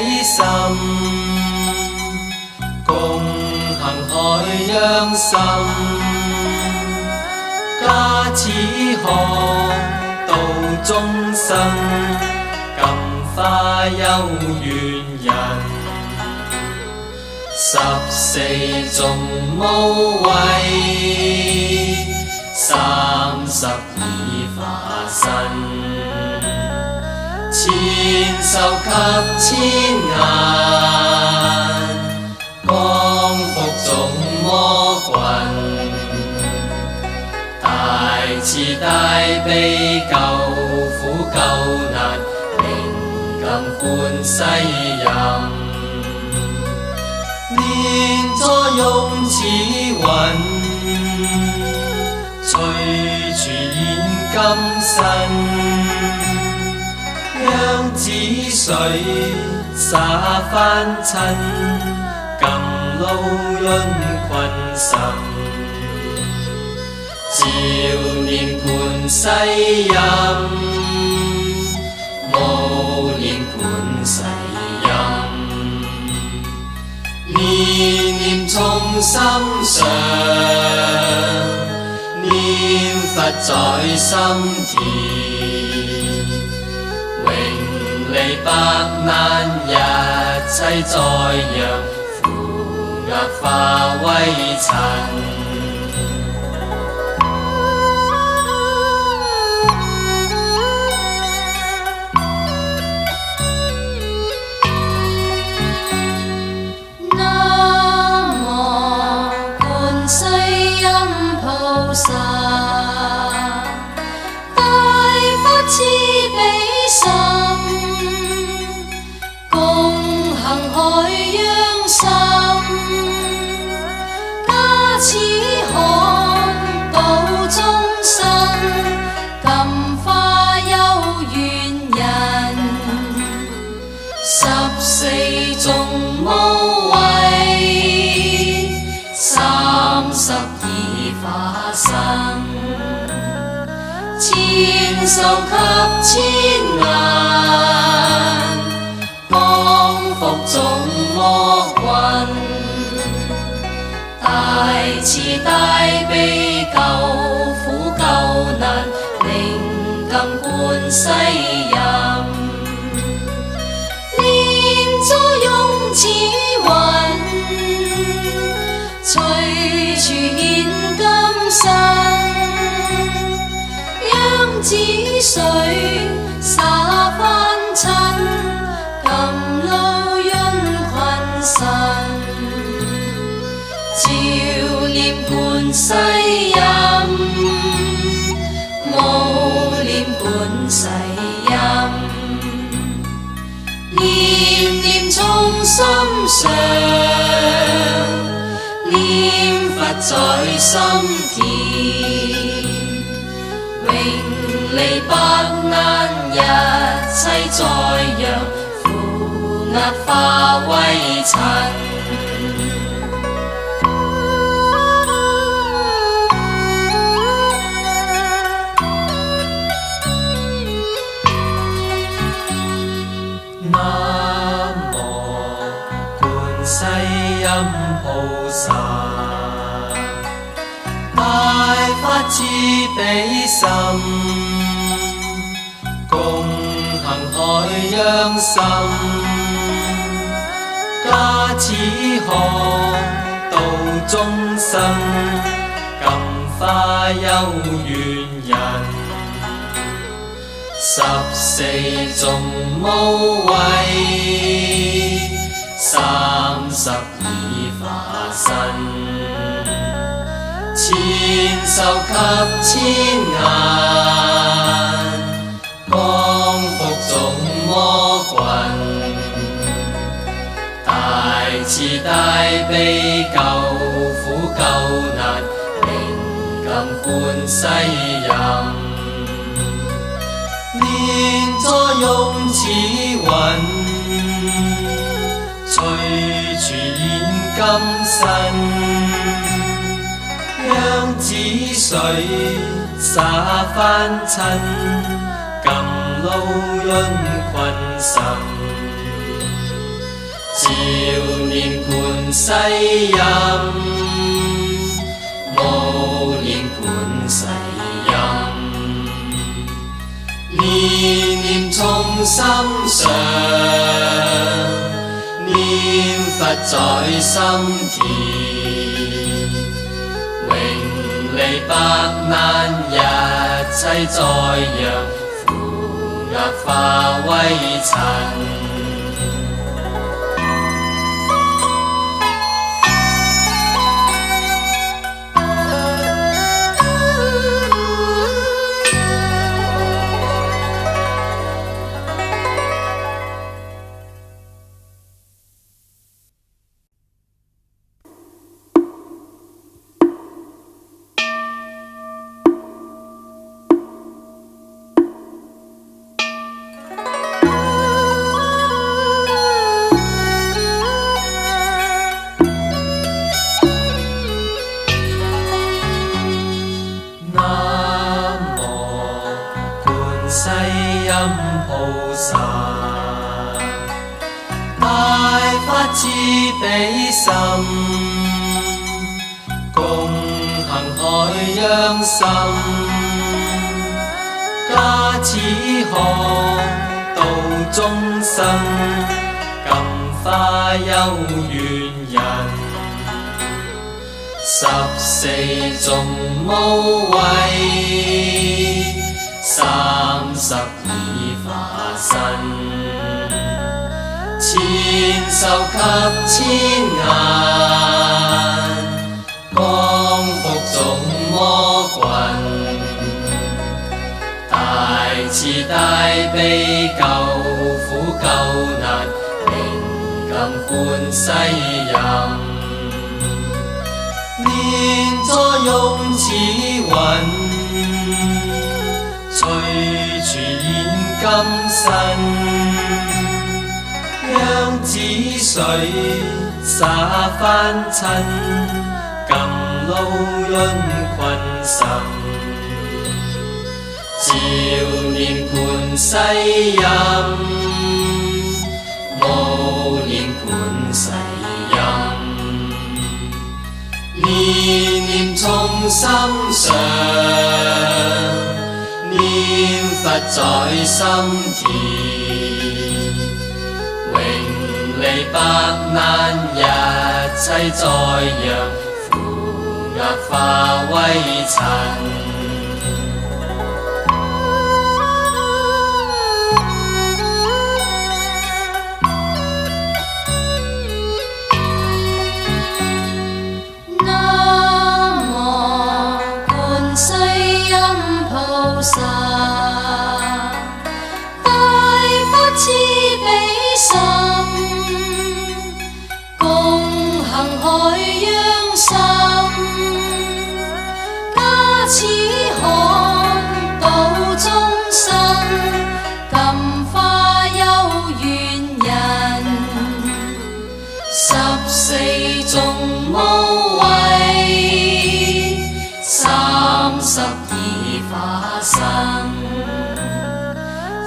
比心，共行海洋心。家此河道眾生，感化有緣人。14種無畏，32化身，千手給千眼，降伏眾魔棍。大慈大悲救苦救難，靈感觀世音。念作用似雲，隨處現金身。讓子水灑凡塵，甘露潤群生。照念觀世音，無念觀世音。念念從心上，念佛在心田。永離百難一切災殃，苦厄化為塵。大發慈悲心，共行海洋心。加持航道眾生，感化有緣人。14種無畏，32化身，千手給千眼，降伏眾魔棍。大慈大悲救苦救難，靈感觀世音。念作用似雲，隨處現金身。讓子水灑凡塵，甘露潤群生。照念觀世音，無念觀世音。念念從心上，念佛在心田。永離百難一切災殃，苦厄化為塵。南無觀世音菩薩，大發慈悲心，共行海洋心。加持航道眾生，感化有緣人。14種無畏，32化身，千手給千眼，降伏眾魔棍。大慈大悲救苦救難，靈感觀世音。念作用似雲，隨處現金身。讓子水灑凡塵，甘露潤群生。念觀世音，無念觀世音，念念從心上，念佛在心田，永離百難一切災殃，苦厄化為塵。大法慈悲心，共行海洋心，加持學度眾生，感化有緣人，14種無畏，32化身，千手及千眼，降伏眾魔棍，大慈大悲救苦救難，靈感觀世音，念坐用慈雲，隨處現金身，讓子水灑凡塵，甘露潤群生，照念觀世音，無念觀世音，念念從心上，念佛在心田，永離百難一切災殃，苦厄化為塵。14種無畏，32化身，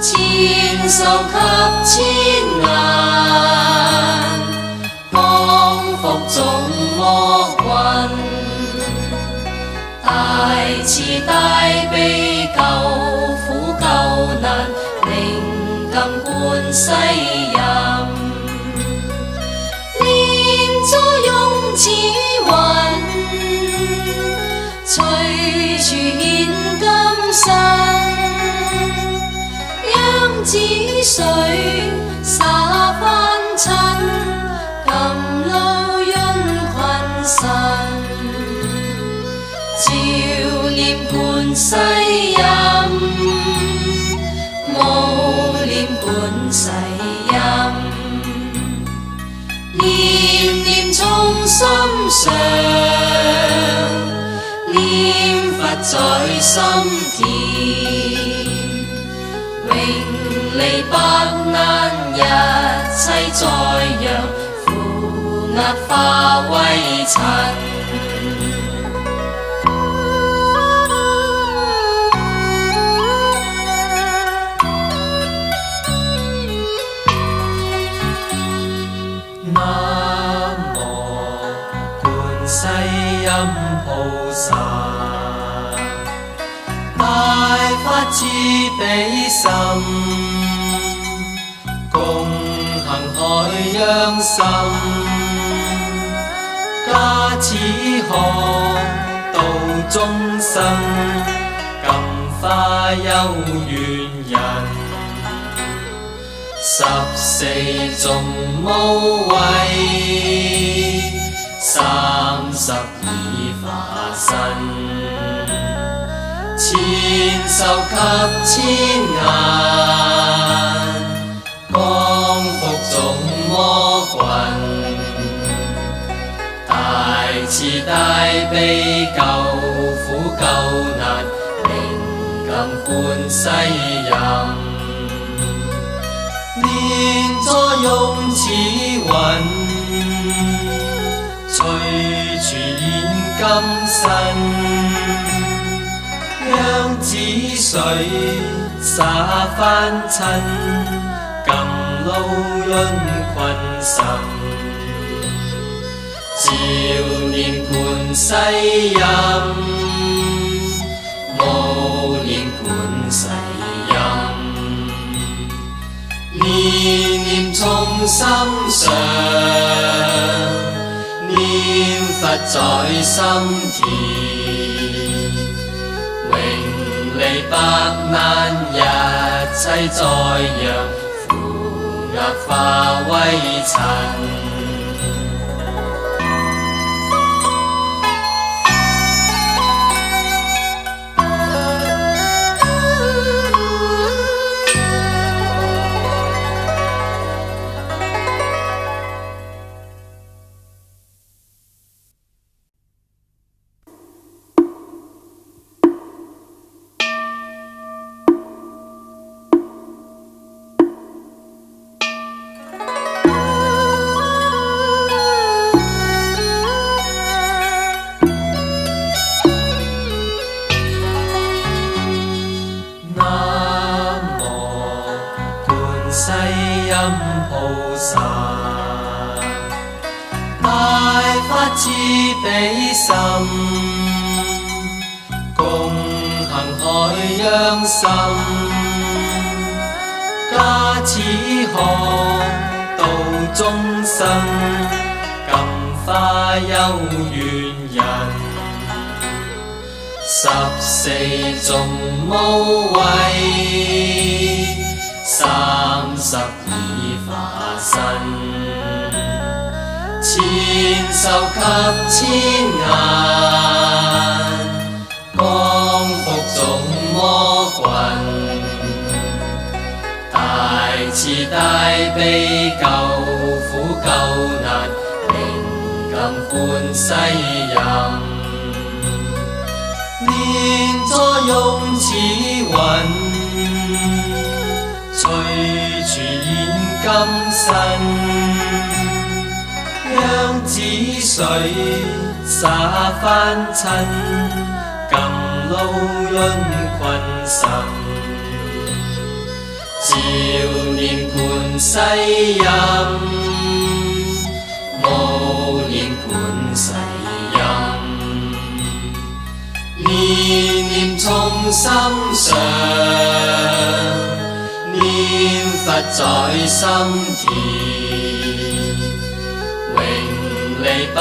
千手及千眼，降伏眾魔棍，大慈大悲救苦救難，靈感觀世音，慈雲，隨處現金身，讓子水灑凡塵，甘露潤群生，照念觀世音，無念觀世音，念念從心上，念佛在心田，永離百難一切災殃，苦厄化為塵。菩薩，大法慈悲心，共行海洋心，加持學度眾生，感化有緣人。14種無畏，32化身，千手及千眼，降伏眾魔群，大慈大悲救苦救難，靈感觀世音。念作用似雲，隨處現金身，讓子水灑凡塵，甘露潤群生，照念觀世音，無念觀世音。念念從心上，念佛在心田，永離百難一切災殃，苦厄化為塵。世音菩薩，大法慈悲心，共行海洋心，加持學度眾生，感化有緣人。14種無畏，32化身，千手及千眼，降伏眾魔群，大慈大悲救苦救難，靈感觀世音。念作用似雲，隨處現金身，讓子水灑凡塵，甘露潤群生，照念觀世音，無念觀世音。念念從心上，念佛在心田，永離百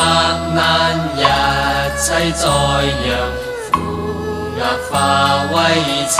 難一切災殃，苦厄化為塵。